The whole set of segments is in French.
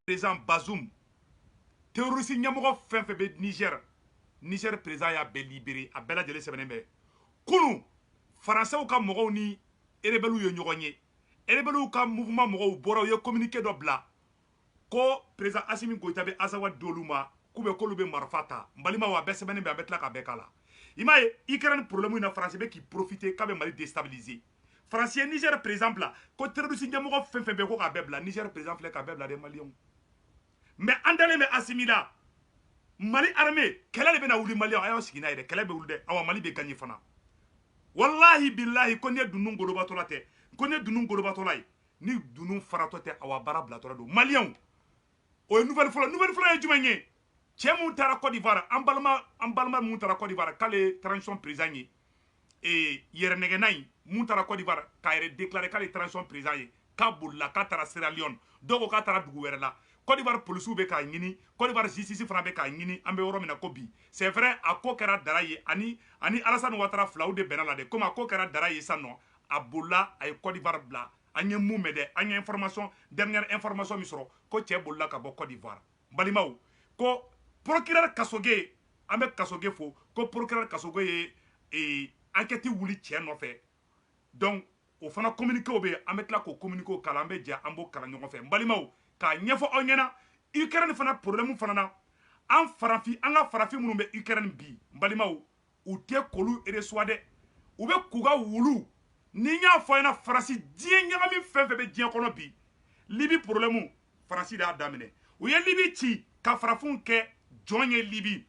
président Bazoum terroriste ɲɛmɔgɔ fɛn fɛn bɛ Niger président y'a bɛɛ libéré a bɛɛ lajɛlen sɛbɛnnen bɛ kunu français ka mɔgɔw ni rebelles ye ɲɔgɔn ye rebelles ka mouvement mɔgɔw bɔra u ye communiqué dɔ bila ko président Assimi Goïta bɛ Azawa d'olu ma k'u bɛ k'olu bɛ marifa ta n balimaw a bɛɛ sɛbɛnnen bɛ a bɛ tila ka bɛɛ k'a la i m'a ye Ukraine problème in na France bɛ k'i profiter k'a bɛ Mali déstabiliser France ye Niger président bila ko terroriste ɲɛmɔgɔ fɛn fɛn bɛ ko k'a bɛɛ bila Niger président filɛ k'a bɛɛ bila des Maliens mais an dalen bɛ Assimi la Mali armée kɛlɛ de bɛna wuli Maliens a y'aw sigi n'a ye dɛ kɛlɛ bɛ wuli dɛ awa Mali bɛ gagner fana wallahi billahi ko ne dunun golobatɔla tɛ ko ne dunun golobatɔla ye ni dunun faratɔ tɛ awa baara bilatɔla don Maliens o ye nouvelle fɔlɔ ye jumɛn ye cɛ mun taara Côte d'Ivoire an balima mun taara Côte d'Ivoire k'ale ye transition président ye yɛrɛnɛgɛnna in mun taara Côte d'Ivoire k'a yɛrɛ déclarer k'ale ye transition président ye k'a bolila k'a taara Sierra Leone dɔw ko k'a taara dugu wɛrɛ la Côte d'Ivoire policiers bɛ k'a ɲini Côte d'Ivoire justice fana bɛ k'a ɲini an bɛ yɔrɔ min na ko bi c'est vrai a ko kɛra dara ye ani Alassane Ouattara filaw de bɛnna la dɛ komi a ko kɛra dara ye sisan nɔ a bolila a ye Côte d'Ivoire bila an ye mun mɛn dɛ an ye information dernière information min sɔrɔ ko cɛ bolila ka bɔ Côte d'Ivoire balimaw ko procureur Kassoge an bɛ Kassoge fo ko procureur Kassoge ye enquête wuli cɛ nɔfɛ donc o fana communiqué bɛ an bɛ tila k'o communiqué kalan an bɛ jɛ an b'o kalan ɲɔgɔn fɛ balimaw k'a ɲɛfɔ aw ɲɛna Ukraine fana problème fana na an ka farafin minnu bɛ Ukraine bi balimaw u tɛ k'olu reçoit dɛ u bɛ k'u ka wulu ni n y'a fɔ a ɲɛna Faransi diɲɛ ɲagami fɛn fɛn bɛ diɲɛ kɔnɔ bi Libi problème Faransi de y'a daminɛ u ye Libi ci ka farafinw kɛ jɔn ye Libi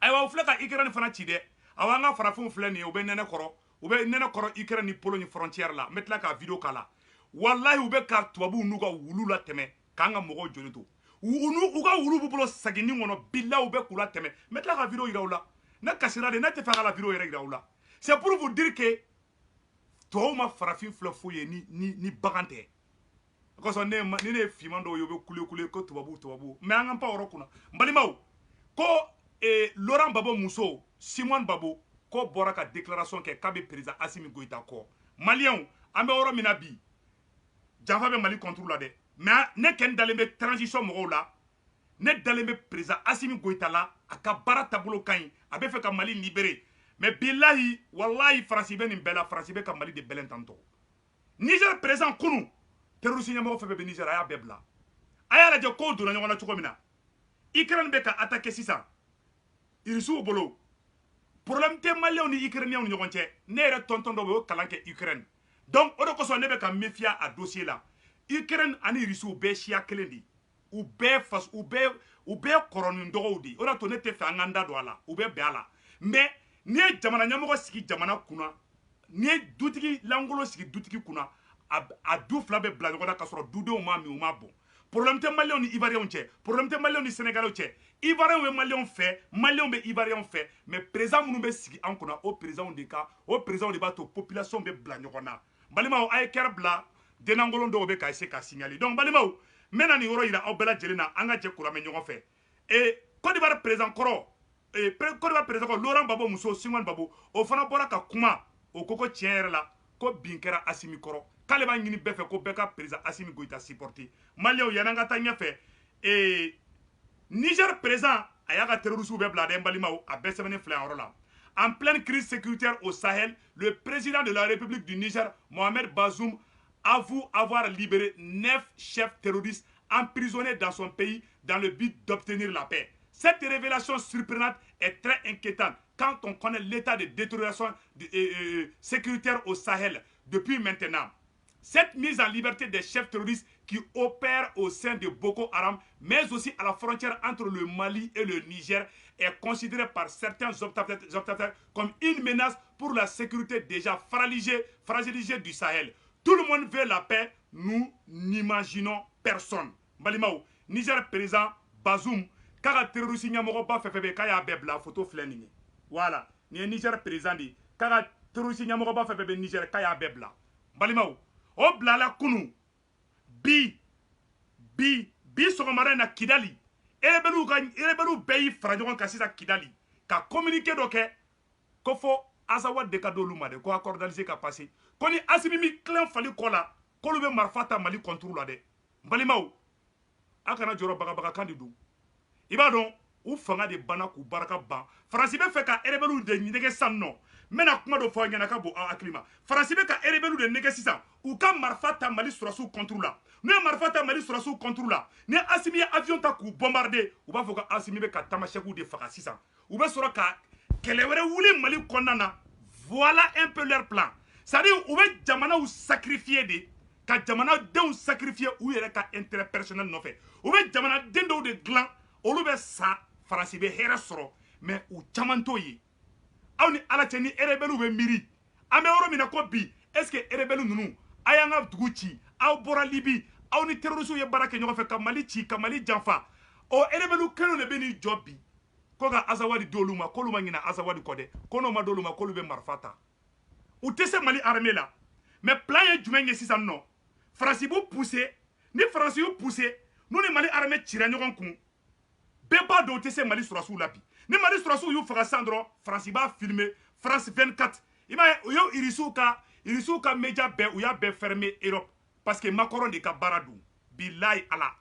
ayiwa u filɛ ka Ukraine fana ci dɛ awa an ka farafinw filɛ nin ye u bɛ nɛnɛ kɔrɔ Ukraine ni Pologne frontière la n bɛ tila ka vidéo k'a la wallahi u bɛ ka tubabuw n'u ka wulu la tɛmɛ k'an ka mɔgɔw joli to u ka wulu b'u bolo sagini kɔnɔ billahi u bɛ k'u la tɛmɛ n bɛ tila ka vidéo yira u la ne kasira de ne tɛ fɛ ka la vidéo yɛrɛ yira u la c'est pour vous dire que tubabuw ma farafin filɛ foyi ye ni bagan tɛ kosɔn ni ne ye finman dɔw ye u bɛ kule ko tubabu mais an ka pan yɔrɔ kunna n balimaw ko Laurent Gbagbo muso Simone Gbagbo ko bɔra ka déclaration kɛ k'a bɛ président Assimi Goïta kɔ Maliens an bɛ yɔrɔ min na bi janfa bɛ Mali contre la dɛ mais ne kɛni dalen bɛ transition mɔgɔw la ne dalen bɛ président Assimi Goïta la a ka baara taabolo ka ɲi a bɛ fɛ ka Mali libérer mais billahi wallahi Faransi bɛ nin bɛɛ la Faransi bɛ ka Mali de bɛlɛn tantɔ Niger président kunu terroriste ɲɛmɔgɔ fɛn fɛn bɛ Niger a y'a bɛɛ bila a y'a lajɛ kow donna ɲɔgɔn na cogo min na Ukraine bɛ ka attaquer sisan irisiw bolo problème tɛ Maliens ni Ukrainiens ni ɲɔgɔn cɛ ne yɛrɛ tonton dɔ bɛ o kalan kɛ Ukraine donc o de kosɔn ne bɛ ka méfier a dossier la Ukraine ani irisiw bɛɛ siya kelen de u bɛɛ kɔrɔnin dɔgɔw de o de to ne tɛ fɛ an ka da don a la u bɛɛ bɛn a la mais n'i ye jamana ɲɛmɔgɔ sigi jamana kunna n'i ye dutigi lankolon sigi dutigi kunna a du fila bɛ bila ɲɔgɔn na k'a sɔrɔ dudenw m'a min u m'a bɔn problème tɛ Maliens ni Ivoiriens cɛ problème tɛ Maliens ni Sénégalais cɛ Ivoiriens bɛ Maliens fɛ Maliens bɛ Ivoiriens fɛ mais président minnu bɛ sigi an kunna o présidents de b'a to population bɛ bila ɲɔgɔn na balimaw a ye kɛra bila denangolon dɔw bɛ ka essayer ka signaler donc balimaw n bɛna nin yɔrɔ yira aw bɛɛ lajɛlen na an ka jɛ kuranmɛ ɲɔgɔn fɛ Côte d'Ivoire président kɔrɔ Laurent Gbagbo muso Simone Gbagbo o fana bɔra ka kuma o ko tiɲɛ yɛrɛ la ko bin kɛra Assimi kɔrɔ k'ale b'a ɲini bɛɛ fɛ ko bɛɛ ka président Assimi Goïta supporter Maliens yan'an ka taa ɲɛfɛ Niger président a y'a ka terroristes bɛɛ bila dɛ n balimaw a bɛɛ sɛbɛnnen filɛ yɔrɔ la en pleine crise sécuritaire au Sahel le président de la République du Niger Mohamed Bazoum avoue avoir libéré 9 chefs terroristes emprisonnés dans son pays dans le but d'obtenir la paix. Cette révélation surprenante est très inquiétante quand on connaît l'état de détérioration sécuritaire au Sahel depuis maintenant. Cette mise en liberté des chefs terroristes qui opèrent au sein de Boko Haram, mais aussi à la frontière entre le Mali et le Niger, est considérée par certains observateurs comme une menace pour la sécurité déjà fragilisée du Sahel. Tout le monde veut la paix, nous n'imaginons personne. Balimaou, Niger président Bazoum, k'a terroriste ɲɛmɔgɔ ba fɛn fɛn bɛ k'a y'a bɛɛ bila photo filɛ nin ye. Voilà, nin ye Niger président de ye. K'a terroriste ɲɛmɔgɔ ba fɛn fɛn bɛ Niger k'a y'a bɛɛ bila. Balimaw, o bilala kunu bi sɔgɔmada in na Kidali rebelliw bɛɛ y'i fara ɲɔgɔn kan sisan Kidali ka communiqué dɔ kɛ ko fɔ Azawa de ka d'olu ma dɛ ko accord d'Alger ka passé ko ni Assimi mi tilen fali kɔ la k'olu bɛ marifa ta Mali contre la dɛ balimaw a kana jɔrɔ bagabaga kan de don i b'a dɔn u fanga de banna k'u baraka ban faransi bɛ fɛ ka rebelle de nege sisan nɔ n bɛna kuma dɔ fɔ aw ɲɛna ka bon aw hakili ma faransi bɛ ka rebelle de nege sisan u ka marifa ta mali sɔrɔsiw contre la n'u ye marifa ta mali sɔrɔsiw contre la ni Asimi ye avion ta k'u bombarder u b'a fɔ ko Asimi bɛ ka tamasɛkiw de faga sisan u bɛ sɔrɔ ka kɛlɛ wɛrɛ wuli mali kɔnɔna na voilà un peu leur plan c'est-à-dire u bɛ jamanaw sacrifier de ka jamanadenw sacrifier u yɛrɛ ka intérêt personnel nɔfɛ u bɛ jamanaden dɔw de dilan olu bɛ sa faransi bɛ hɛrɛ sɔrɔ mais u caman t'o ye aw ni ala cɛ ni rebelle bɛ miiri an bɛ yɔrɔ min na ko bi est ce que rebelle ninnu a y'an ka dugu ci aw bɔra libi aw ni terroriste ye baara kɛ ɲɔgɔn fɛ ka mali ci ka mali janfa o rebelle kelen de bɛ n'i jɔ bi ko ka azawadi d'olu ma k'olu ma ɲinɛ azawadi kɔ dɛ ko n'o ma d'olu ma k'olu bɛ marifa ta u tɛ se mali armée la mais plan ye jumɛn ye sisan nɔ faransi b'u pousser ni faransi y'u pousser n'u ni mali armée cira ɲɔgɔn kun bɛɛ b'a dɔn u tɛ se mali sɔrɔsiw la bi ni mali sɔrɔsiw y'u faga sisan dɔrɔn faransi b'a filmer France 24 i b'a ye u ye irisiw ka média bɛɛ u y'a bɛɛ fermer Europe parce que Macron de ka baara don bilayi ala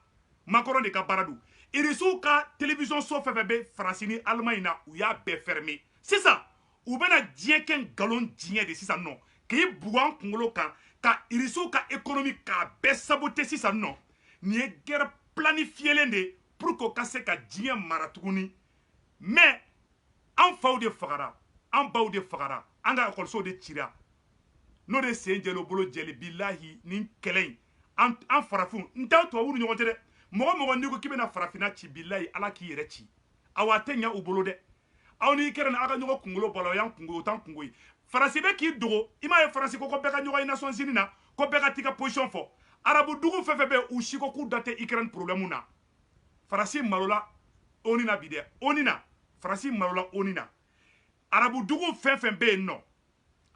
Macron de ka baara don irisiw ka télévision so fɛn fɛn bɛ faransi ni Allemagne na u y'a bɛɛ fermer sisan u bɛna diɲɛ kɛ nkalon diɲɛ de sisan nɔ k'i bugu an kunkolo kan ka irisiw ka économie k'a bɛɛ saboter sisan nɔ nin ye guerre planifiée de pour que ka se ka diɲɛ mara tuguni mais an faw de fagara an baw de fagara an ka ekɔlisow de cira n'o de sen jɛlen o bolo jɛli bilahi nin kɛlɛ in an farafinw n t'aw tubabuw ni ɲɔgɔn cɛ dɛ mɔgɔ mɔgɔ n'i ko k'i bɛna farafinna ci bilahi ala k'i yɛrɛ ci awa a tɛ ɲɛ u bolo dɛ aw n'i kɛra na aw ka ɲɔgɔn kunkolo bɔ la o y'an kunkolo o t'an kungo ye faransi bɛ k'i dogo i m'a ye faransi ko bɛɛ ka ɲɔgɔn ye Nations Unies na ko bɛɛ ka t'i ka position fɔ arabu dugu fɛn fɛn bɛ yen u si ko k'u da tɛ Ukraine problème na faransi malola ONU na bi dɛ ONU na faransi malola ONU na arabu dugu fɛn fɛn bɛ yen nɔ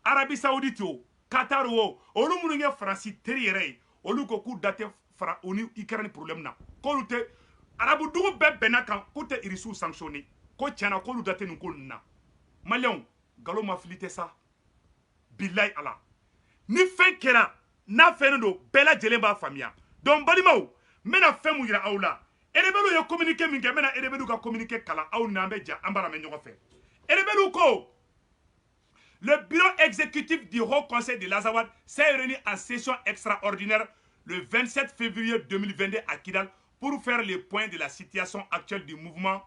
Arabie Saoudite o Qatar o olu minnu ye faransi teri yɛrɛ ye olu ko k'u da tɛ fara o ni Ukraine problème na k'olu tɛ arabu dugu bɛɛ bɛnna kan k'u tɛ irisiw sanctionner ko tiɲɛna k'olu da tɛ nin ko ninnu na maliyɛnw nkalon ma fili tɛ sa bilayi ala ni fɛn kɛra n'a fɛnnen don bɛɛ lajɛlen b'a faamuya donc balimaw n bɛna fɛn mun yira aw la rebelle ye communiqué min kɛ n bɛna rebelle ka communiqué kalan aw ni an bɛ ja an b'a lamɛn ɲɔgɔn fɛ rebelle ko le bureau exécutif du Haut Conseil de l'Azawad s'est réuni en session extraordinaire le 27 février 2022 à Kidal pour faire le point de la situation actuelle du mouvement,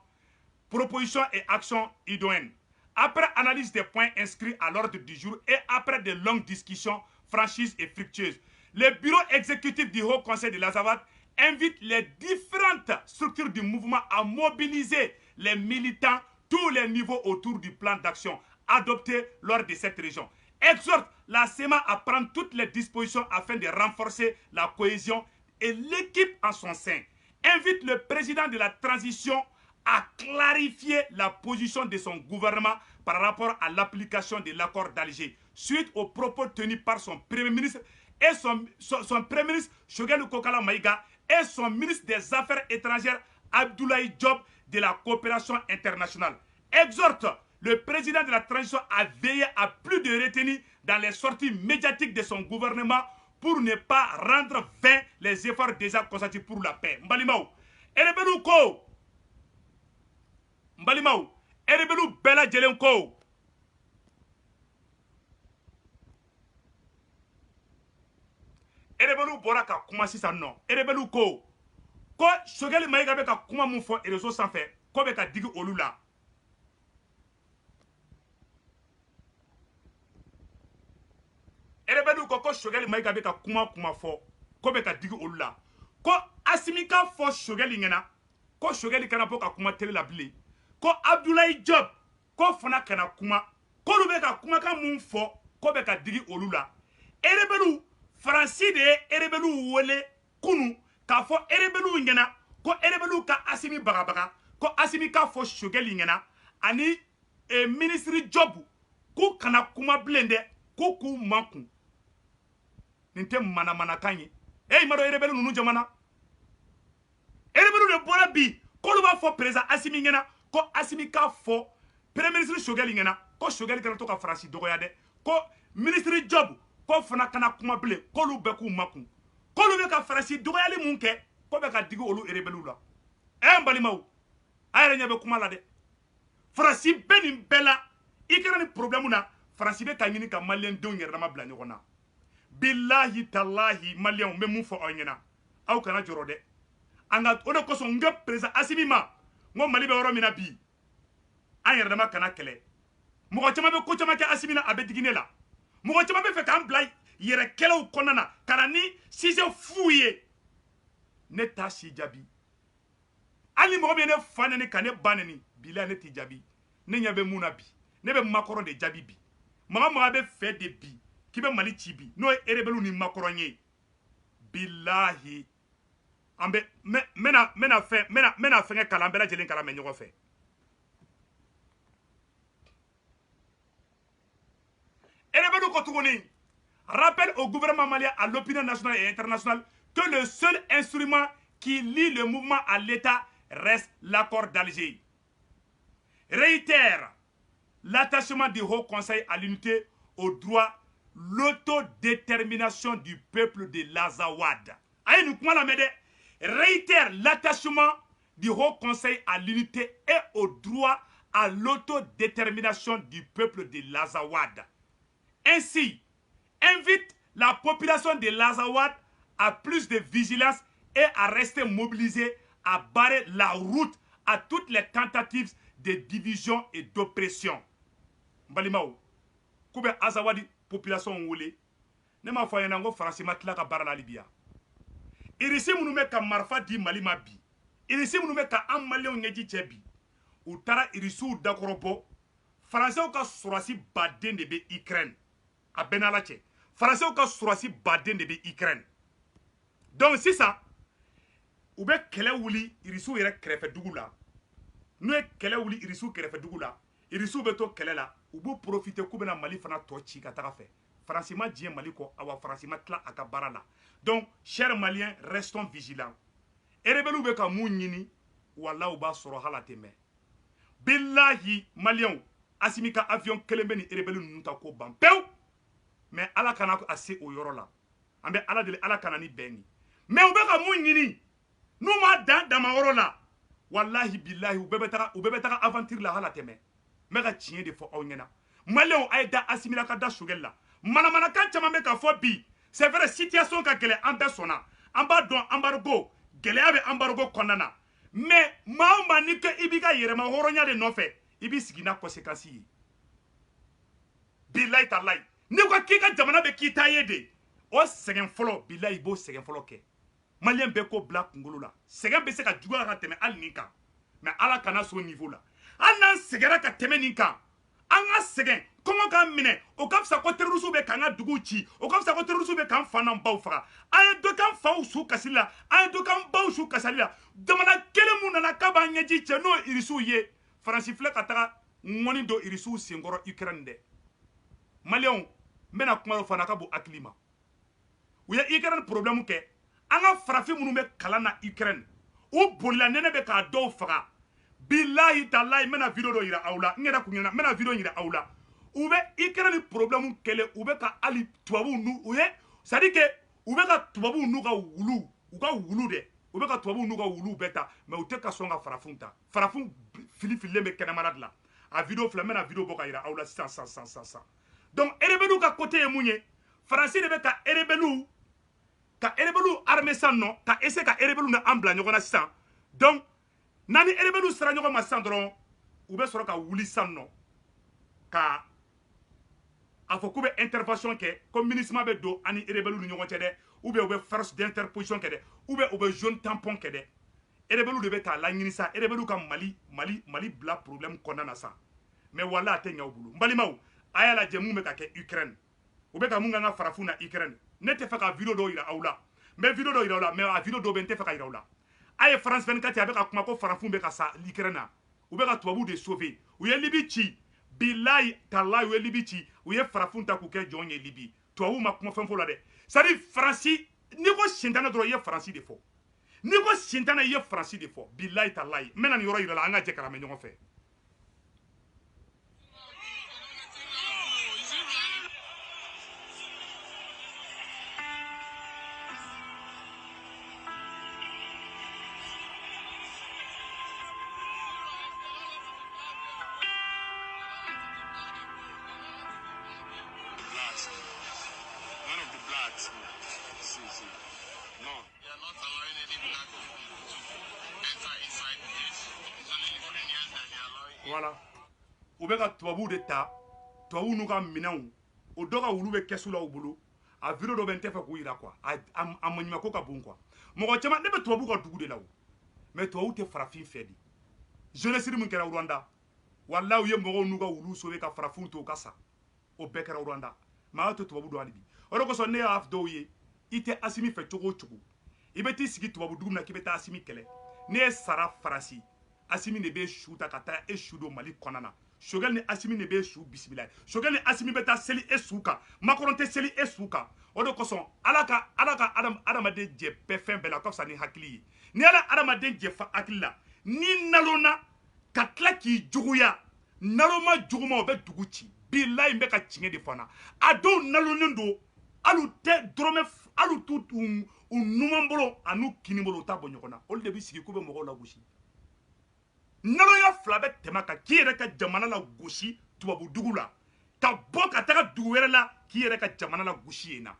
propositions et actions idoines. Après analyse des points inscrits à l'ordre du jour et après de longues discussions franchises et fructueuses, le bureau exécutif du Haut Conseil de l'Azawad invite les différentes structures du mouvement à mobiliser les militants tous les niveaux autour du plan d'action adopté lors de cette région. Exhorte la SEMA à prendre toutes les dispositions afin de renforcer la cohésion et l'équipe en son sein. Invite le président de la transition à clarifier la position de son gouvernement par rapport à l'application de l'accord d'Alger, suite aux propos tenus par son premier ministre et son premier ministre Choguel Kokala Maïga et son ministre des Affaires étrangères Abdoulaye Diop de la coopération internationale. Exhorte le président de la transition a veillé à plus de retenue dans les sorties médiatiques de son gouvernement pour ne pas rendre vain les efforts déjà consentis pour la paix. Mbalimaw, erebelu ko. Mbalimaw, erebelu bela jelen ko. Erebelu bora ka kuma sisan non. Erebelu ko. Ko Choguel Maïga be ka kuma mun fɔ réseau sanfɛ, ko be ka digi olu la. Erebelu ko Choguel Maïga be ka kuma fɔ ko be ka digi olu la ko Asimi ka fɔ Choguel ɲɛna ko Choguel kana bɔ ka kuma télé la bilen ko Abdoulaye Diop ko fana kana kuma k'olu be ka kumakan mun fɔ ko be ka digi olu la Erebelu Faransi de ye Erebelu wele kunu k'a fɔ Erebelu ɲɛna ko Erebelu ka Asimi bagabaga ko Asimi ka fɔ Choguel ɲɛna ani ministre Diop k'u kana kuma bilen dɛ ko k'u makun nin tɛ manamanakan ye i ma dɔn erebelu ninnu jamana erebelu de bɔra bi k'olu b'a fɔ président Asimi ɲɛna ko Asimi k'a fɔ premier ministre Choguel ɲɛna ko Choguel kana to ka Faransi dɔgɔya dɛ ko ministre Diop ko fana kana kuma bilen k'olu bɛɛ k'u makun k'olu bɛ ka Faransi dɔgɔyali mun kɛ ko be ka digi olu rebelu la mbalimaw ayere nya be kuma la de Faransi be nin bela ikera ni problème na Faransi be ka ɲini ka malien denw yɛrɛ dama bila ɲɔgɔn na billahi tallahi malien be mun fɔ aw ɲɛna aw kana jɔrɔ dɛ an ka o de kosɔn n ka président Asimi ma n ko Mali bɛ yɔrɔ min na bi an yɛrɛ dama kana kɛlɛ mɔgɔ caman bɛ ko caman kɛ Asimi na a bɛ digi ne la mɔgɔ caman bɛ fɛ k'an bila yɛrɛ kɛlɛw kɔnɔna na ka na ni sujet fu ye ne t'a si jaabi hali mɔgɔ min ye ne fa nɛni ka ne ba nɛni bilahi ne t'i jaabi ne ɲɛ bɛ mun na bi ne bɛ makɔrɔ de jaabi bi maga bɛ fɛ de bi k'i bɛ Mali ci bi n'o ye rebelu ni makɔrɔ ye bilahi an bɛ mena fɛngɛ kalan an bɛɛ lajɛlen kalan mɛ ɲɔgɔn fɛ rebelu ko tuguni rappelle au gouvernement malien, à l'opinion nationale et internationale que le seul instrument qui lie le mouvement à l'État reste l'accord d'Alger. Réitère l'attachement du Haut Conseil à l'unité, au droit, l'autodétermination du peuple de l'Azawad. Réitère l'attachement du Haut Conseil à l'unité et au droit à l'autodétermination du peuple de l'Azawad. Ainsi, invite la population de l'Azawad à plus de vigilance et à rester mobilisée, à barrer la route à toutes les tentatives de division et d'oppression. Mbalimaw, koube Azawadi population wole, ne ma fwa yenango Faransi matla ka bara la Libya. Irisi mounume ka marfa di Mali ma bi. Irisi mounume ka am Malion ngeji chebi. Ou tara irisu dakorobo, Faransi ou ka surasi baden de be Ukraine. A Benalache. Français ou ka surasi baden de be Ukraine. Donc si ça, ou be kele wuli irisu yere krefe dugu la. Nou e kele wuli irisu krefe dugu la. Irisu be to kele la. Ou bo profite kou bena Mali fana to chi kataka fe. Français ma djien Mali ko awa Français ma tla akabara la. Donc, chers Maliens, restons vigilants. Erebelu be ka moun nyini, wala ou ba soro halateme. Billahi Maliens, asimika avion kelembe ni erebelu nuta ko ban. Pew! Mais ala kana ase o yoro la ambe ala dele ala kana ni beni mais ou be ka mun nyini nou ma dan dama yoro la wallahi billahi ou bebe taka aventure la hala teme me ka tiɲɛ de fɔ aw ɲɛna malien ay da Asimila ka da sugel la mana kan caman be ka fɔ bi c'est vrai situation ka gɛlɛ an bɛɛ sɔnna an b'a dɔn embargo gɛlɛya bɛ embargo kɔnɔna na mais maa o maa ni ko i b'i ka yɛrɛma hɔrɔnya de nɔfɛ i b'i sigi n'a conséquence ye billahi talahi ni ko k'i ka jamana bɛ k'i ta ye de o sɛgɛn fɔlɔ bilahi i b'o sɛgɛn fɔlɔ kɛ maliyɛn bɛɛ ko bila kunkolo la sɛgɛn bɛ se ka juguya ka tɛmɛ hali nin kan mais ala kana so niveau la hali n'an sɛgɛnna ka tɛmɛ nin kan an ka sɛgɛn kɔngɔ k'an minɛ o ka fisa ko terroriste bɛ k'an ka duguw ci o ka fisa ko terroriste bɛ k'an fa n'an baw faga an ye dɔ k'an faw su kasili la an ye dɔ k'an baw su kasali la jamana kelen mun nana k'a b'an ɲɛji cɛ n'o ye irisiw ye faransi filɛ ka taga ŋɔni don irisiw senkɔrɔ Ukraine dɛ maliyɛnw n bɛna kuma dɔ fana ka bon hakili ma u ye Ukraine problème kɛ an ka farafin minnu bɛ kalan na Ukraine u bolila ne bɛ k'a dɔw faga bilahi talahi n bɛna video dɔ yira aw la n yɛrɛ kun ɲɛna n bɛna video yira aw la u bɛ Ukraine problème kɛlɛ u bɛ ka hali tubabuw n'u u ye c'est à dire que u bɛ ka tubabuw n'u ka wulu u ka wulu dɛ u bɛ ka tubabuw n'u ka wulu bɛɛ ta mais u tɛ ka sɔn ka farafinw ta farafinw filifilen bɛ kɛnɛmana de la a video filɛ n bɛna video bɔ ka yira aw la sisan donc rebelu ka côté ye mun ye faransi de bɛ ka rebelu armée san nɔ ka essayer ka rebelu na an bila ɲɔgɔn na sisan donc n'ani rebelu sera ɲɔgɔn ma sisan dɔrɔn u bɛ sɔrɔ ka wuli sisan nɔ ka a fɔ k'u bɛ intervention kɛ ko MINUSMA bɛ don ani rebelu ni ɲɔgɔn cɛ dɛ ou bien u bɛ force d'interposition kɛ dɛ ou bien u bɛ zone tampon kɛ dɛ rebelu de bɛ k'a laɲini sa rebelu ka Mali bila problème kɔnɔna na sa mais wala a tɛ ɲɛ u bolo n balimaw a y'a lajɛ mun bɛ ka kɛ Ukraine u bɛ ka mun k'an ka farafinw na Ukraine ne tɛ fɛ ka video dɔw yira aw la n bɛ video dɔw yira aw la mais a video dɔw bɛ n tɛ fɛ ka yira aw la a ye France 24 a bɛ ka kuma ko farafinw bɛ ka sa Ukraine na u bɛ ka tubabuw de sauver u ye Libi ci bilahi talahi u ye Libi ci u ye farafinw ta k'u kɛ jɔn ye Libi tubabuw ma kuma fɛn fɔ la dɛ c'est à dire Faransi n'i ko sintana dɔrɔn i ye Faransi de fɔ n'i ko sintana i ye Faransi de fɔ bilahi talahi n bɛna nin yɔrɔ yira la an ka jɛ ka lamɛn ɲɔgɔn fɛ. See. No. We are not allowing any black people to enter inside this. It's only Ukrainians that they are allowing. Voilà. U bɛ ka tubabu de ta, tubabu n'u ka minɛnw, o dɔ ka wulu bɛ kɛsu la u bolo. A video dɔ bɛ n tɛ fɛ k'u yira quoi. A maɲumako ka bon quoi. Mɔgɔ caman ne bɛ tubabu ka dugu de la o. Mais tubabu tɛ farafin fɛ di. Jeunesse min kɛra Rwanda. Wallahi u ye mɔgɔw n'u ka wulu sauver ka farafinw to u ka sa. O bɛɛ kɛra Rwanda. Mais a to tubabu dɔn hali bi. O de kosɔn ne y'a fɔ dɔw ye, I tɛ Asimi fɛ cogo o cogo. I bɛ t'i sigi tubabu dugu min na k'i bɛ taa Asimi kɛlɛ. Ne ye sara farasi. Asimi de bɛ su ta ka taa e su don Mali kɔnɔna na. Sogɛl ni Asimi de bɛ su bisimila. Sogɛl ni Asimi bɛ taa seli e su kan. Macron tɛ seli e su kan. O de kosɔn Ala ka adamaden jɛ bɛɛ fɛn bɛɛ la ka fisa ni hakili ye. Ni Ala adamaden jɛ fa hakili la, ni nalonna ka tila k'i juguya, naloma juguma o bɛ dugu ci. Bilahi n bɛ ka tiɲɛ de fɔ na. A dɔw nalonnen don, hali tɛ dɔrɔmɛ hali t'u numan bolo an'u kini bolo u t'a bɔ ɲɔgɔn na. Olu de bɛ sigi k'u bɛ mɔgɔw lagosi. Naloya fila bɛ tɛmɛ kan k'i yɛrɛ ka jamana la gosi tubabu dugu la, ka bɔ ka taga dugu wɛrɛ la k'i yɛrɛ ka jamana la gosi yen na.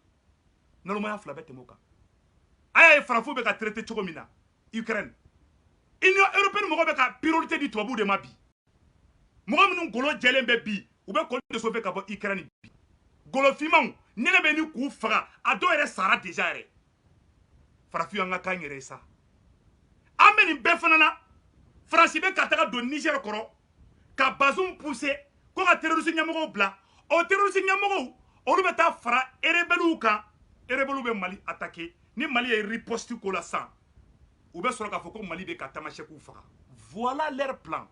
Nalomaya fila bɛ tɛmɛ o kan. A y'a ye farafinw bɛ ka traité cogo min na Ukraine. Union européenne mɔgɔw bɛ ka priorité di tubabu de ma bi. Mɔgɔ minnu golo jɛlen bɛ bi u bɛ kɔlɔn de sauver ka bɔ Ukraine bi. Golo fimanw nɛnɛ bɛ ni k'u faga a dɔw yɛrɛ sara déjà yɛrɛ. Farafinw an ka kan yɛrɛ sa. An bɛ nin bɛɛ fana na. Faransi bɛ ka taga don Niger kɔrɔ ka Bazoum pousser ko ka terroriste ɲɛmɔgɔw bila. O terroriste ɲɛmɔgɔw olu bɛ taa fara rebelles kan. Rebelles bɛ Mali attaquer. Ni Mali ye riposte ko la san, u bɛ sɔrɔ k'a fɔ ko Mali bɛ ka tamasɛkiw faga. Voilà leur plan.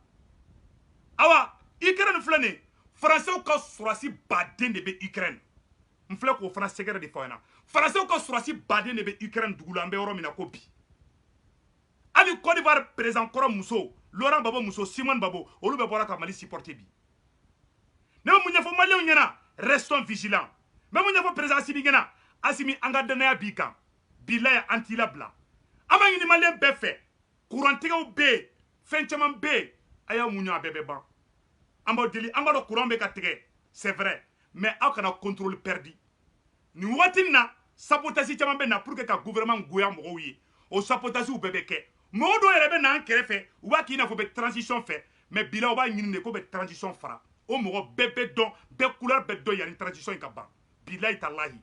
Awa, Ukraine filɛ nin, Faransɛw ka sɔrɔdasi baden de bɛ Ukraine. N filɛ k'o fana sɛgɛrɛ de fɔ aw ɲɛna. Faransɛw ka sɔrɔdasi baden de bɛ Ukraine dugu la, an bɛ yɔrɔ min na ko bi. Hali Côte d'Ivoire président kɔrɔ muso, Laurent Gbagbo muso, Simone Gbagbo, olu bɛ bɔra ka Mali supporter bi. Ne bɛ mun ɲɛfɔ Maliens ɲɛna, restons vigilants. N bɛ mun ɲɛfɔ président Assimi ɲɛna, Assimi an ka danaya b'i kan. Bilahi an t'i labila. An b'a ɲini Maliens bɛɛ fɛ, kurantigɛw bɛ yen, fɛn caman bɛ yen, a y'a muɲu a bɛɛ bɛ ban. An b'aw deli, an b'a dɔn courant bɛ ka tigɛ, c'est vrai, mais aw kana contrôle perdu. Nin waati in na, sabotage caman bɛ na pour que ka gouvernement goya mɔgɔw ye. O sabotage bɛɛ bɛ kɛ. Mɔgɔ dɔw yɛrɛ bɛ n'an kɛrɛfɛ, u b'a k'i n'a fɔ bɛ transition fɛ, mais bila u b'a ɲini de ko bɛ transition fara. O mɔgɔ bɛɛ bɛ dɔn, bɛɛ couleur bɛ dɔn yanni transition in ka ban. Bilahi talahi.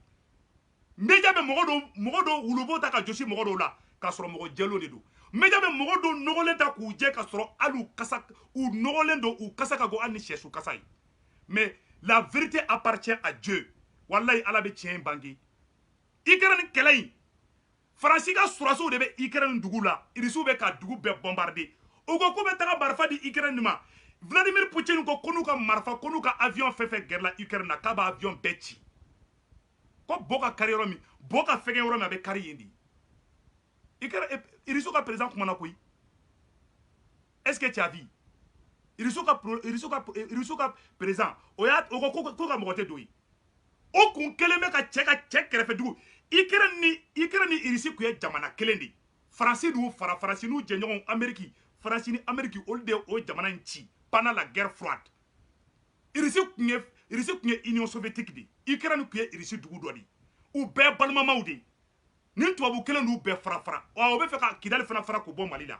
Média bɛ mɔgɔ dɔw wulubo ta ka josi mɔgɔ dɔw la, k'a sɔrɔ mɔgɔ jɛlenw de don. Média bɛ mɔgɔ dɔw nɔgɔlen ta k'u jɛ ka sɔrɔ hali u nɔgɔlen don, u kasa ka go hali ni sɛsu kasa ye. Mais la vérité appartient à Dieu. Wallahi Ala bɛ tiɲɛ in bange. Ukraine kɛlɛ in, Faransi ka sɔrɔdasiw de bɛ Ukraine dugu la, Irisiw bɛ ka dugu bɛɛ bombarder. U ko k'u bɛ taga marifa di Ukraine ma. Vladimir Poutine ko n'u ka marifa, ko n'u ka avion fɛn fɛn gɛrɛla Ukraine na, k'a b'a avion bɛɛ ci. Ko bo ka kari yɔrɔ min, bo ka fɛgɛ yɔrɔ min a bɛ kari yen de. Irisiw ka président kumana koyi. Est-ce que tu as vu? Irisiw ka président o ko ka mɔgɔ tɛ don ye. O kun kelen bɛ ka cɛ kɛrɛfɛ dugu. Ukraine ni Irisi kun ye jamana kelen de. Faransi n'u fara, Faransi n'u jɛɲɔgɔnw Amérique, Faransi ni Amérique olu de o jamana in ci pendant la guerre froide. Irisi kun ye Union soviétique de. Ukraine kun ye Irisi dugu dɔ de. U bɛɛ balimamaw de. Ni tubabu kelen n'u bɛɛ fara. O bɛ fɛ ka Kidali fana fara k'o bɔ Mali la.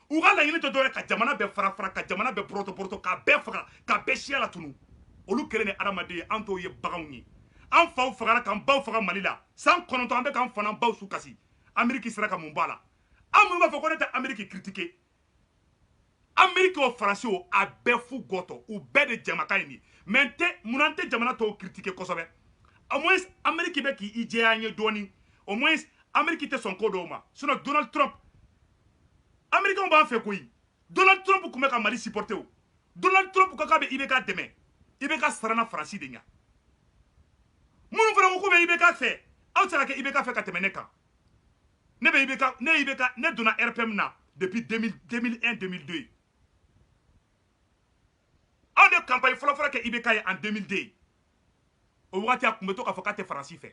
U ka laɲini tɛ dɔwɛrɛ ka jamana bɛɛ fara, ka jamana bɛɛ poroto, k'a bɛɛ faga, k'a bɛɛ siya la tunu. Olu kelen ni adamaden ye, an t'o ye baganw ye. An faw fagara k'an baw faga Mali la. San 9 an bɛ k'an fana baw su kasi. Amérique sera ka mun b'a la. An minnu b'a fɔ ko ne tɛ Amérique critiquer. Amérique o Faransi o a bɛɛ fu gɔtɔ. U bɛɛ de jamakan ye nin. Mais munna tɛ jamana tɔw critiquer kosɛbɛ. Au moins Amérique bɛ k'i jɛya an ye dɔɔni. Au moins Amérique tɛ sɔn ko dɔw ma. Sinon Donald Trump, Américains b'an fɛ koyi. Donald Trump tun bɛ ka Mali supporter o. Donald Trump ko k'a bɛ IBK dɛmɛ. IBK sarana Faransi de ɲɛ. Minnu fana ko k'u bɛ IBK fɛ, aw tɛ se ka kɛ IBK fɛ ka tɛmɛ ne kan. Ne donna RPM na depuis 2001-2002. Aw de campagne fɔlɔ kɛ IBK ye en 2002. O wagati a kun bɛ to k'a fɔ k'a tɛ Faransi fɛ.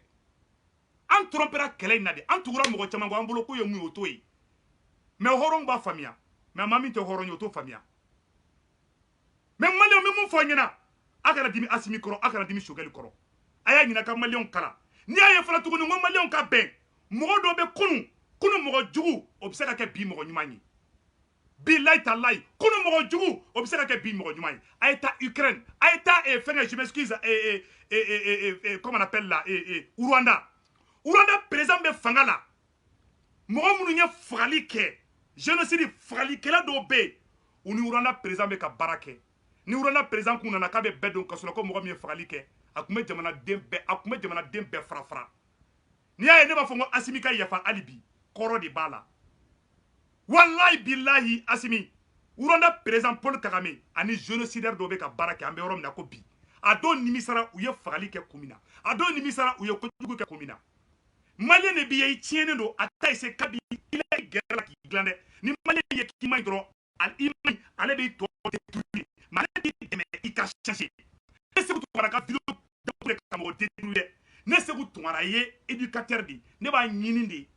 An trompera kɛlɛ in na de. An tugura mɔgɔ caman kɔ an bolo k'u ye mun ye o t'o ye. Mais hɔrɔnw b'a faamuya. Mais maa min tɛ hɔrɔn ye o t'o faamuya. Mais Maliens bɛ mun fɔ an ɲɛna, a kana dimi Asimi kɔrɔ, a kana dimi Sogɛli kɔrɔ. A y'a ɲininka ka Maliens kalan. Ni y'a ye fana tuguni ko maliyɛnw ka bɛn mɔgɔ dɔ bɛ kunu mɔgɔ jugu o bɛ se ka kɛ bi mɔgɔ ɲuman ye bilayi talayi kunu mɔgɔ jugu o bɛ se ka kɛ bi mɔgɔ ɲuman ye a ye taa Ukraine a ye taa fɛnkɛ je m'excuse comment on appelle là Rwanda président bɛ fanga la mɔgɔ minnu ye fagali kɛ génocide fagalikɛla dɔw bɛ yen u ni Rwanda président bɛ ka baara kɛ ni Rwanda président kun nana k'a bɛ bɛɛ don kaso la ko mɔgɔ min ye fagali kɛ a tun bɛ jamanaden bɛɛ fara n'i y'a ye ne b'a fɔ ko Asimi ka yafa hali bi kɔrɔ de b'a la wallahi billahi Asimi Rwanda président Paul Kagame ani génocidaire dɔw bɛ ka baara kɛ an bɛ yɔrɔ min na ko bi a dɔw nimisara u ye fagali kɛ kun min na a dɔw nimisara u ye kojugu kɛ kun min na maliyɛn de b'i ye i tiɲɛnen don a ta ese kabi i la gɛrɛ la k'i dilan dɛ ni maliyɛn ye k'i ma ɲi dɔrɔn ale b'i tɔ détruire mais ale b'i dɛmɛ i ka changer ne Seku Tunkara ka vidéo de ka mɔgɔ détruire dɛ ne Seku Tunkara ye éducateur de ne b'a ɲini de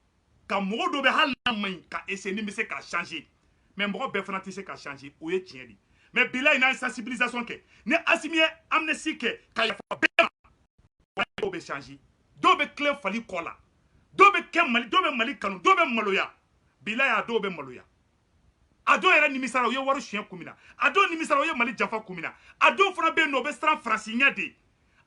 ka mɔgɔ dɔ bɛ hali n'a ma ɲi ka essayer ni bɛ se ka changer mais mɔgɔ bɛɛ fana tɛ se ka changer o ye tiɲɛ de mais bilayi n'an ye sensibilisation kɛ ni Asimi ye amnistie kɛ ka yafa bɛɛ ma dɔw bɛ changer dɔw bɛ tilen fali kɔ la dɔw bɛ Mali kanu dɔw bɛ maloya bilayi a dɔw bɛ maloya a dɔw yɛrɛ nimisara u ye wari suɲɛ kun min na a dɔw nimisara u ye Mali janfa kun min na a dɔw fana bɛ yen nɔ u bɛ siran Faransi ɲɛ de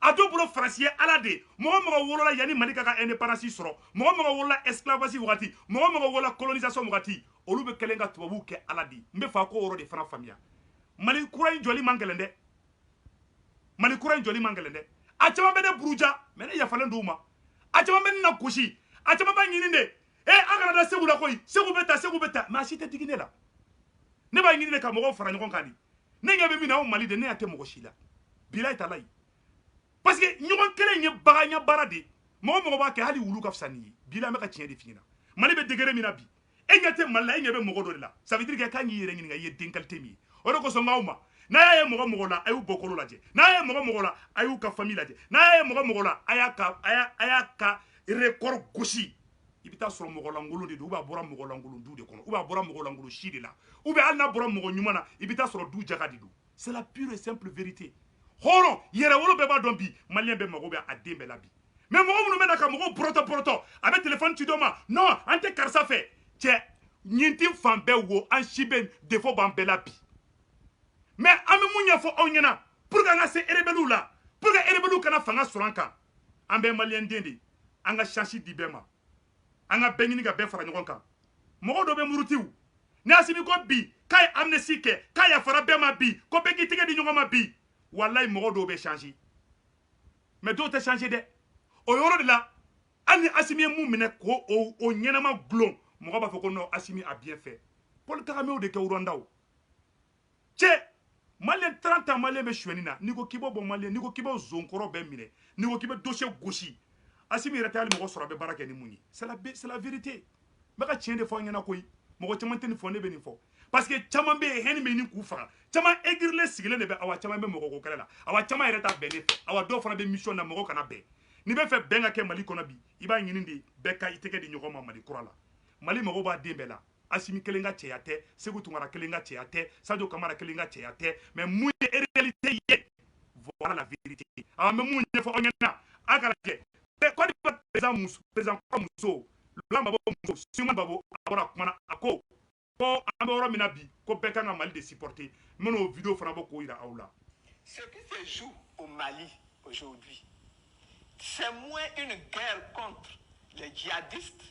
a dɔw bolo Faransi ye Ala de mɔgɔ mɔgɔ wolola yanni Mali ka indépendance sɔrɔ mɔgɔ mɔgɔ wolola esclavage wagati mɔgɔ mɔgɔ wolola colonisation wagati olu bɛ kɛlen ka tubabuw kɛ Ala de n bɛ fɛ a k'o yɔrɔ de fana faamuya Mali kura in jɔli man gɛlɛn dɛ Mali kura in jɔli man gɛlɛn dɛ a caman bɛ ne buruja mais ne yafalen d'u ma a caman bɛ ne na gosi a caman b'a ɲini de an kana da Segu la koyi Segu bɛ ta mais a si tɛ digi ne la ne b'a ɲini de ka mɔgɔw fara ɲɔgɔn kan de ne ɲɛ bɛ min na o Mali de ne y'a tɛ mɔgɔ si la bilayi talayi parce que ɲɔgɔn kelen ye bagan baara de mɔgɔ mɔgɔ b'a kɛ hali wulu ka fisa n'i ye bilayi an bɛ ka tiɲɛ de f'i ɲɛna Mali bɛ degré min na bi e ɲɛ tɛ Mali la e ɲɛ bɛ mɔgɔ dɔ de la ça veut dire que k'an k'i yɛrɛ ɲininka i ye den qualité min ye o de kosɔn k'aw ma n'a y'a ye mɔgɔ la a y'u bɔkolo lajɛ n'a y'a ye mɔgɔ la a y'u ka famille lajɛ n'a y'a ye mɔgɔ la a y'a ka record gosi i bɛ taa sɔrɔ mɔgɔlankolon de don ou bien a bɔra mɔgɔlankolon du de kɔnɔ ou bien a bɔra mɔgɔlankolon si de la ou bien hali n'a bɔra mɔgɔ ɲuman na i bɛ taa sɔrɔ du jaga de don c'est la pure et simple vérité hɔrɔn yɛrɛwolo bɛɛ b'a dɔn bi maliyɛn bɛɛ mago bɛ a den bɛɛ la bi mais mɔgɔ minnu bɛ na ka mɔgɔw bɔrɔtɔ a bɛ téléphone ci dɔ ma non an tɛ karisa fɛ cɛ ɲintin fan bɛɛ wo an si bɛ défaut b'an bɛɛ la bi mais an bɛ mun ɲɛfɔ aw ɲɛna pour que an ka se rebelliw la pour que rebelliw kana fanga sɔrɔ an kan an bɛɛ maliyɛn den de an ka chance di bɛɛ ma an ka bɛɛ ɲini ka bɛɛ fara ɲɔgɔn kan mɔgɔ dɔ bɛ murutiw ni Asimi ko bi k'a ye amnistie kɛ k'a yafara bɛɛ ma bi ko bɛɛ k'i tɛgɛ di ɲɔgɔn ma bi walayi mɔgɔ dɔw bɛ changer mais dɔw tɛ changer dɛ o yɔrɔ de la hali ni Asimi ye mun minɛ ko o ɲɛnama gulon mɔgɔ b'a fɔ ko non Asimi a bien fait Paul Kagame o de kɛ Rwanda o cɛ maliyɛn 30 ans maliyɛn bɛ suɲɛni na n'i ko k'i b'o bɔ maliyɛn n'i ko k'i b'o zonkɔrɔ bɛɛ minɛ n'i ko k'i bɛ dossier gosi Asimi yɛrɛ tɛ hali mɔgɔ sɔrɔ a bɛ baara kɛ ni mun ye c'est la vérité n bɛ ka tiɲɛ de fɔ an ɲɛna koyi mɔgɔ caman tɛ nin fɔ ne bɛ nin fɔ parce que caman bɛ yen hɛni bɛ nin k'u faga caman aigrilen sigilen de bɛ awa caman bɛ mɔgɔ ko kɛlɛ la awa caman yɛrɛ ta bɛn ne fɛ awa dɔw fana bɛ mission na mɔgɔ kana bɛn n'i bɛ fɛ bɛn ka kɛ Mali kɔnɔ bi i b'a ɲini de bɛɛ ka i tɛgɛ di ɲɔgɔn ma Mali kura la Mali mɔgɔw b'a den bɛɛ la Asimi kelen ka cɛya tɛ Seku Tunkara kelen ka cɛya tɛ Sadio Kamara kelen ka cɛya tɛ mais mun ye réalité ye voilà la vérité an bɛ mun ɲɛfɔ aw ɲɛna a ka lajɛ Côte d'Ivoire président muso Laurent Gbagbo muso Simon Gbagbo a bɔra a kumana a ko an bɛ yɔrɔ min na bi ko bɛɛ kan ka Mali de supporter n bɛna o vidéo fana bɔ k'o jira aw la. Ce qui se joue au Mali aujourd'hui, c'est moins une guerre contre les djihadistes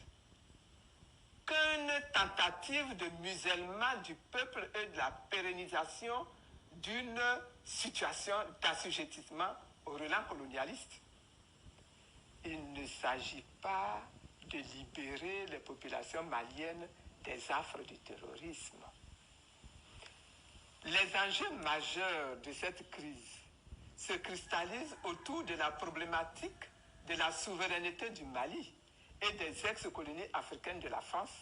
qu'une tentative de musellement du peuple et de la pérennisation d'une situation d'assujettissement au relent colonialiste. Il ne s'agit pas de libérer les populations maliennes des affres du terrorisme. Les enjeux majeurs de cette crise se cristallisent autour de la problématique de la souveraineté du Mali et des ex-colonies africaines de la France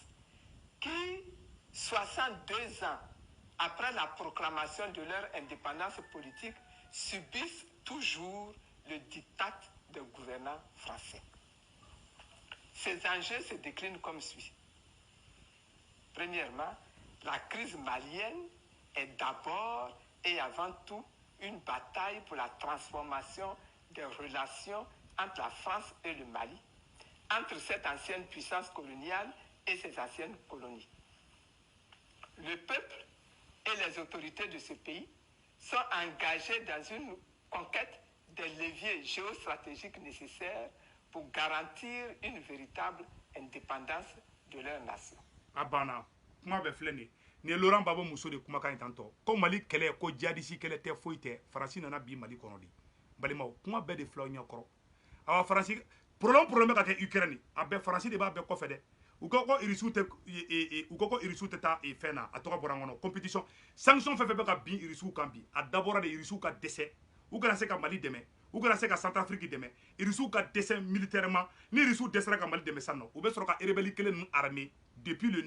qui, 62 ans après la proclamation de leur indépendance politique, subissent toujours le diktat des gouvernants français. Ces enjeux se déclinent comme suit. Premièrement, la crise malienne est d'abord et avant tout une bataille pour la transformation des relations entre la France et le Mali, entre cette ancienne puissance coloniale et ses anciennes colonies. Le peuple et les autorités de ce pays sont engagés dans une conquête des leviers géostratégiques nécessaires pour garantir une véritable indépendance de leur nation. Abana, kuma bɛ filɛ nin ye Laurent Gbagbo muso de kumakan in tantɔ ko Mali kɛlɛ ko jadisi kɛlɛ tɛ foyi tɛ Faransi nana bi Mali kɔnɔ de balimaw kuma bɛɛ de filɛ aw ɲɛkɔrɔ awa Faransi problème bɛ ka kɛ Ukraine a bɛɛ Faransi de b'a bɛɛ kɔfɛ dɛ u ko ko Irisiw tɛ taa fɛn na a tɔgɔ bɔra n kɔnɔ compétition sanction fɛn fɛn bɛ ka bin Irisiw kan bi a dabɔra de Irisiw ka dɛsɛ u kana se ka Mali dɛmɛ u kana se ka Centrafrique dɛmɛ Irisiw ka dɛsɛ militairement ni Irisiw dɛsɛra ka Mali dɛmɛ sisan nɔ u bɛ sɔrɔ ka rebelle kelen ninnu armée depuis le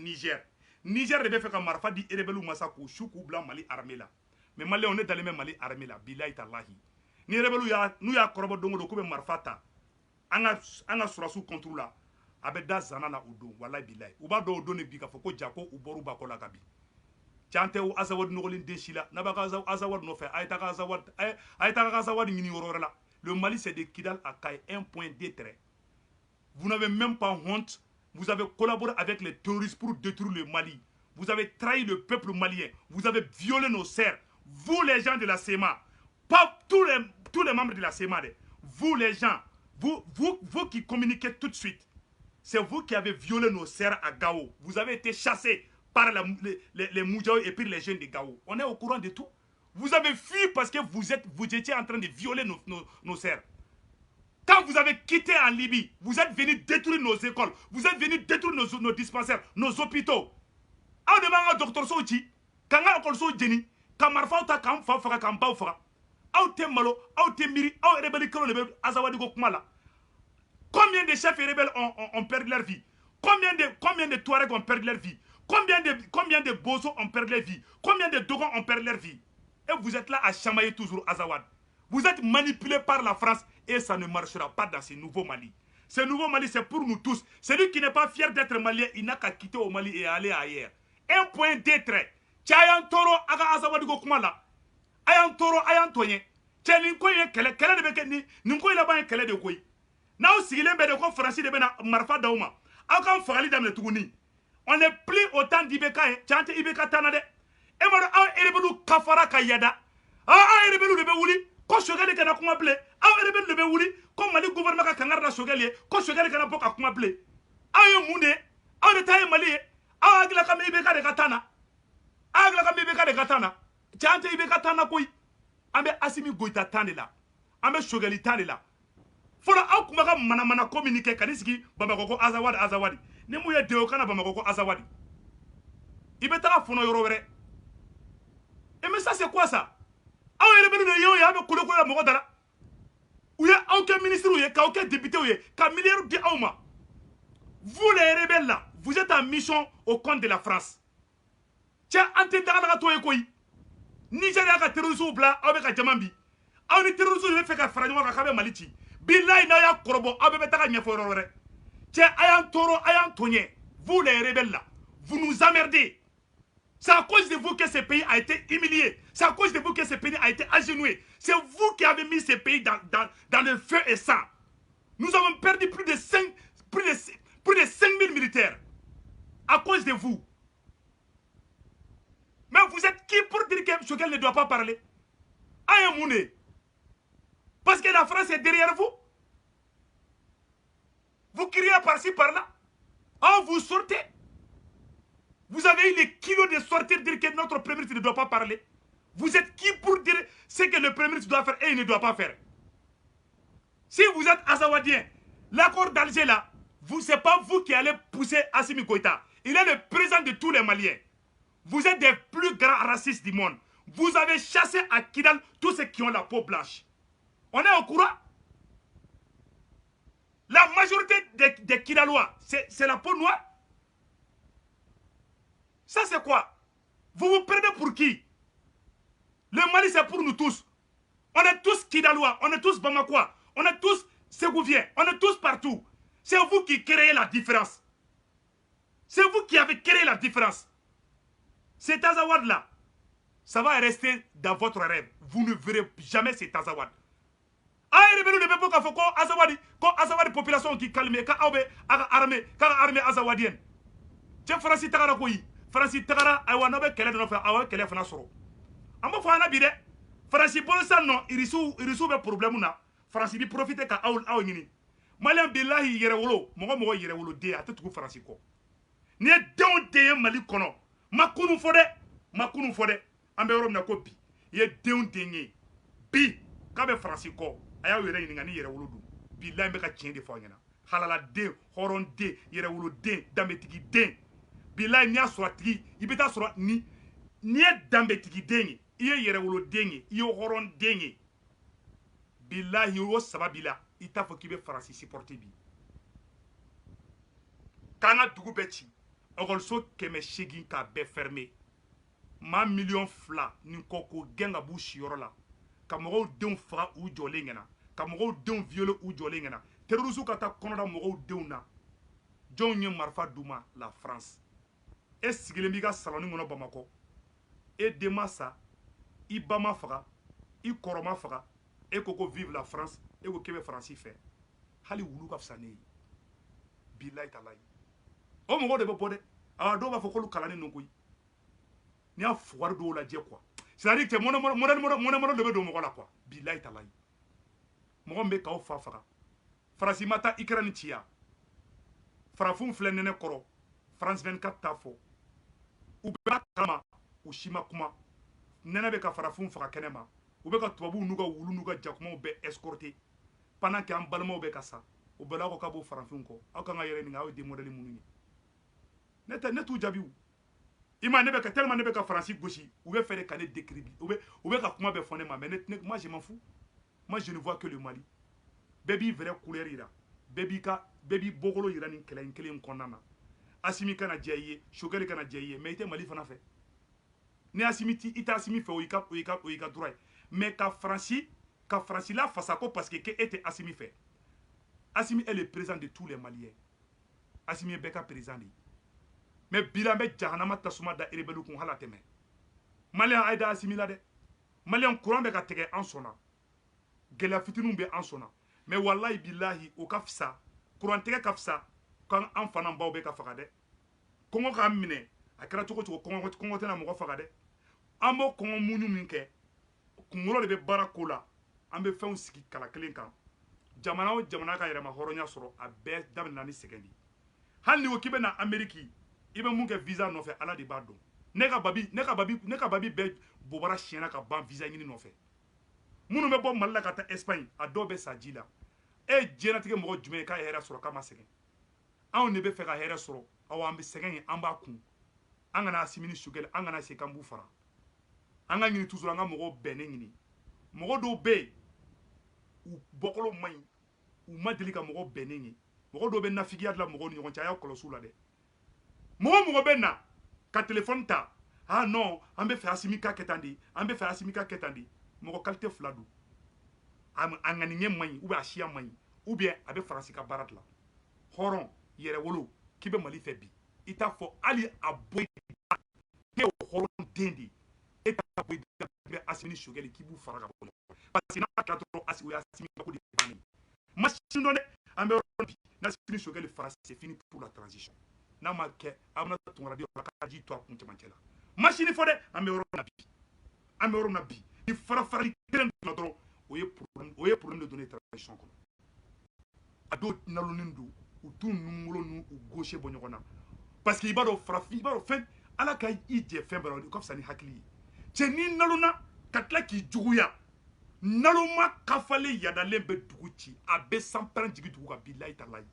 Niger de bɛ fɛ ka marifa di rebelle ma sa k'u su k'u bila Mali armée la mais Malien ne dalen bɛ Mali armée la bilahi talahi ni rebelle n'u y'a kɔrɔbɔ don o don k'u bɛ marifa ta an ka surasiw contre la a bɛ da zana na o don walahi bilahi u b'a dɔn o don de bi k'a fɔ ko ja ko u bɔr'u ba kɔ la ka bin can tɛ o Azawadi nɔgɔlen den si la n'a b'a ka Azawadi nɔfɛ a ye taa ka Azawadi ɲini yɔrɔ wɛrɛ la le Mali c'est de Kidal à Kayes un point d'étrait vous n'avez même pas honte. Vous avez collaboré avec les terroristes pour détruire le Mali. Vous avez trahi le peuple malien. Vous avez violé nos serfs. Vous les gens de la CEMA. Pas tous les membres de la CEMA. Vous les gens. Vous qui communiquez tout de suite. C'est vous qui avez violé nos serfs à Gao. Vous avez été chassés par les Moudjaouis et puis les jeunes de Gao. On est au courant de tout. Vous avez fui parce que vous étiez en train de violer nos serfs. Quand vous avez quitté en Libye, vous êtes venu détruire nos écoles, vous êtes venu détruire nos dispensaires, nos hôpitaux. Aw de b'an ka dɔgɔtɔrɔsow ci, k'an ka ekɔlisow jeni, ka marifaw ta k'an fa faga k'an baw faga. Aw tɛ malo, aw tɛ miiri, aw rebelle kelen de bɛ Azawadi ko kuma la. Combien de chefs rebelles ont perdu leur vie? Combien de Touaregs ont perdu leur vie? Combien de Bozo ont perdu leur vie? Combien de Dogons ont perdu leur vie? Et vous êtes là à chamailler toujours Azawad. Vous êtes manipulés par la France et ça ne marchera pas dans ce nouveau Mali. Ce nouveau Mali, c'est pour nous tous. Celui qui n'est pas fier d'être malien, il n'a qu'à quitter au Mali et aller ailleurs. Un point d'étrait. Tchayan Toro, Aga Azawadi Gokumala. Ayan Toro, Ayan Toyen. Tchalinkoyen, Kele de Bekeni, Ninko Ilaban Kele de Koy. Now, si l'un de conférences de Bena Marfa Dauma, Akan Fagali Dam le Tougouni. On n'est plus autant d'Ibeka, Tchante Ibeka Tanade. Et moi, Erebelu Kafara Kayada. Erebelu de Beouli. Ko Chogali kana kuma ble aw rebelle de be wuli ko Mali gouvernement ka kangar da Chogali ko Chogali kana boka kuma ble aw munde aw de tay Mali aw agla kam ibe ka de katana chante ibe katana koy ambe Assimi Goïta tanela ambe Chogali tanela fola aw kuma ka mana communiquer kanisiki Bamako ko Azawadi ni mu ye deo kana Bamako ko Azawadi ibe ta fono yoro wéré et mais ça c'est quoi ça? Vous aucun ministre, aucun député, aucun milliard de Auma. Vous les rebelles là, vous êtes en mission au compte de la France. Tiens, entendez-vous à toi et quoi? Nigeria a terrorisé au blanc avec un Jamambi. On est terrorisé, il fait qu'à Fragnement à Maliti. Billah Naya Korobo, Abebetaka Niaforore. Tiens, Ayan Toro, Ayan Tonye. Vous les rebelles là, vous nous emmerdez. C'est à cause de vous que ce pays a été humilié. C'est à cause de vous que ce pays a été agenouillé. C'est vous qui avez mis ce pays dans le feu et sang. Nous avons perdu plus de 5000 militaires à cause de vous. Mais vous êtes qui pour dire que Choguel ne doit pas parler? Ayamoune. Parce que la France est derrière vous. Vous criez par-ci, par-là. Ah, vous sortez. Vous avez eu les kilos de sortir dire que notre Premier ministre ne doit pas parler. Vous êtes qui pour dire ce que le Premier ministre doit faire et il ne doit pas faire? Si vous êtes Azawadien, l'accord d'Alger là, ce n'est pas vous qui allez pousser Assimi Goïta. Il est le président de tous les Maliens. Vous êtes des plus grands racistes du monde. Vous avez chassé à Kidal tous ceux qui ont la peau blanche. On est au courant? La majorité des Kidalois, c'est la peau noire. Ça c'est quoi? Vous vous prenez pour qui? Le Mali c'est pour nous tous. On est tous Kidalois, on est tous Bamakois, on est tous Ségouviens, on est tous partout. C'est vous qui créez la différence. C'est vous qui avez créé la différence. Cet Azawad là, ça va rester dans votre rêve. Vous ne verrez jamais cet Azawad. ay rebelu de be boka fo ko azawadi population qui calme ka awbe aga armée azawadien je farasi tagara ko yi farasi tagara ay wana be kele do fa awa kele fana soro amba fo ana bi de farasi bolsa no irisu be problème na farasi bi profiter ka aw nyini malian billahi yere wolo mogo yere wolo de atatugu farasi ko ni don de mali kono makunu fo de ambe rom na ko bi ye don de bi ka be farasi ko aya yere ni ngani yere wolo du billahi be ka cien de fo nyana halala de horon de yere wolo de dametigi de billahi ni asura tigi ibita sura ni dametigi de iye yere wolo de iye horon de billahi wo sababila ita fo kibe farasi supporter bi kana dugu be ci ogolso keme shegin ka be fermé ma million fla ni koko genga bu shiyoro la ka mogo den faga u jole ngena ka mogo den viole u jole ngena terrorisme ka ta konoda mogo den na jonye marfa duma la France e sigile mi ga saloni ngono Bamako e demasa i bama faga i koroma faga e koko vive la France e ko kebe France fait hali wulu ka fsane billahi talahi o mogo de be bode a do ba fo ko kalani no koy ni a fuwar do la je quoi c'est-à-dire que mon de be do mogo la quoi billahi talahi mogo mbe ka o fa faga France mata ikrani tia farafun flenene koro France 24 tafo u be kama u shima kuma nena be ka farafun faga kenema u be ka tubabu nuga wulu nuga jakuma be escorter pendant que an balmo be ka sa u be la ko ka bo farafun ko akanga yere ni ngaw de modeli munu ne tu jabiu ima ne be ka tellement ne be ka France gauchi u be faire canet décribi u be ka kuma be fone ma mais moi je m'en fous, moi je ne vois que le Mali baby vrai couleur ira baby bogolo ira ni kelen konana asimi kana jaye shogeli kana jaye mais ite Mali fana fait ni asimiti ita asimi fait o ika droit mais ka France là face à quoi parce que était Assimi fait Assimi est le président de tous les Maliens Assimi est beka président mais bilambe jahanama tasuma da rebelu kun halateme Malien aida Assimi là de Malien courant be ka tege en sona gela fitinu be en sona mais wallahi billahi o kafsa courant tege kafsa kan an fana baw be ka faga de kongo ka mine akara toko kongo tena mo faga de amo kongo munu minke kungolo de be barako la ambe fɛnw sigi kala kelen kan jamana o jamana ka yɛrɛma hɔrɔnya sɔrɔ a bɛɛ daminɛna ni sɛgɛn de hali ni ko k'i bɛ na Amérique i bɛ mun kɛ visa nɔfɛ ala de b'a dɔn ne ka babi bɛɛ bobara siɲɛna ka ban visa ɲini nɔfɛ minnu bɛ bɔ Mali la ka taa Espagne a dɔw bɛ sa ji la e diɲɛlatigɛ mɔgɔ jumɛn k'a ye hɛrɛ sɔrɔ k'a ma sɛgɛn anw de bɛ fɛ ka hɛrɛ sɔrɔ awɔ an bɛ sɛgɛn ye an b'a kun an kana Asimi ni Sogɛli an kana se k'an b'u fara an ka ɲini toujours an ka mɔgɔw bɛnnen ɲini mɔgɔ dɔw bɛ yen u bɔkolo man ɲi u ma deli ka mɔgɔ bɛnnen ye mɔgɔ dɔw bɛ nafigiya dilan mɔgɔw ni ɲɔgɔn cɛ a y'a kɔlɔsi la dɛ mɔgɔ bɛ na ka téléphone ta ah non an bɛ fɛ Asimi ka kɛ tan de an bɛ fɛ Asimi ka kɛ tan de mɔgɔ qualité fila don a ŋaniɲɛ man ɲi ou bien a siya man ɲi ou bien a bɛ Faransi ka baara dilan hɔrɔn yɛrɛwolo k'i bɛ Mali fɛ bi i t'a fɔ hali a boyi e o hɔrɔn den de e t'a boyi bɛ Asimi ni Sogɛli k'i b'u fara ka bɔ parce que n'a kɛra dɔrɔn Asimi ko de bannen machine dɔ dɛ an bɛ yɔrɔ bi n'Asimi ni Sogɛli fara c'est fini pour la transition n'a ma kɛ a bɛna Tunkara la ka ji to a kun cɛmancɛ la machine fɔ dɛ an bɛ yɔrɔ na bi ni farafarali kelen donna dɔrɔn o ye problème de donner transition kɔnɔ a dɔw nalonnen don u t'u numolo n'u gauche bɔ ɲɔgɔn na parce que i b'a dɔn farafin i b'a dɔn fɛn ala ka i jɛ fɛn bɛɛ la o ka fisa ni hakili ye cɛ ni nalonna ka tila k'i juguya naloma kafalen yadalen bɛ dugu ci a bɛ sanpɛrɛn jigi dugu kan bilayi talayi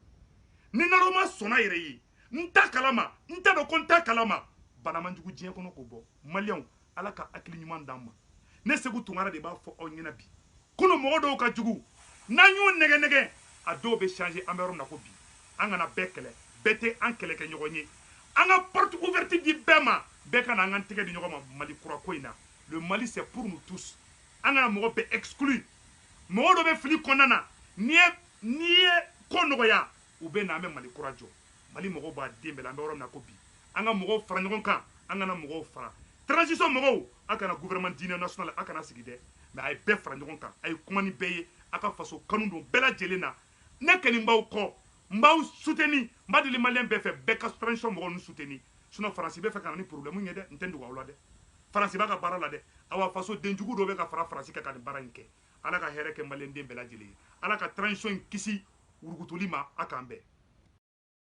ni naloma sɔnna yɛrɛ ye n t'a kalama n t'a dɔn ko n t'a kalama banamanjugu diɲɛ kɔnɔ k'o bɔ maliyɛnw ala ka hakili ɲuman d'an ma ne Segu Tunkara de b'a fɔ aw ɲɛna bi kunun mɔgɔ dɔw ka jugu n'an y'u nɛgɛ a dɔw bɛ changer an bɛ yɔrɔ min na ko bi an kana bɛɛ kɛlɛ bɛɛ tɛ an kɛlɛ kɛ ɲɔgɔn ye an ka porte ouverte di bɛɛ ma bɛɛ ka na an ka tɛgɛ di ɲɔgɔn ma Mali kura ko in na le Mali c'est pour nous tous an kana mɔgɔ bɛɛ exclu mɔgɔ dɔ bɛ fili kɔnɔna na n'i ye ko nɔgɔya u bɛ na an bɛ Mali kura jɔ Mali mɔgɔw b'a den bɛɛ la an bɛ yɔrɔ min na ko bi an ka mɔgɔw fara ɲɔgɔn kan an kana mɔgɔw fara transition mɔgɔw a kana gouvernement diinɛ national a kana sigi dɛ mais a ye bɛɛ fara ɲɔgɔn kan a ye kuma ni bɛɛ ye aka faso kanu don bɛɛ lajɛlen na ne kɛni n b'aw kɔ n b'aw soutenir n b'a deli maliyɛn bɛɛ fɛ bɛɛ ka transition mɔgɔw nu soutenir sinon faransi bɛ fɛ ka na ni problème ye dɛ n tɛ n dogo aw la dɛ faransi b'a ka baara la dɛ awa faso denjugu dɔ bɛ ka fara faransi kan ka nin baara in kɛ ala ka hɛrɛ kɛ maliyɛn den bɛɛ lajɛlen ye ala ka transition in kisi wurugutuli ma a k'an bɛɛ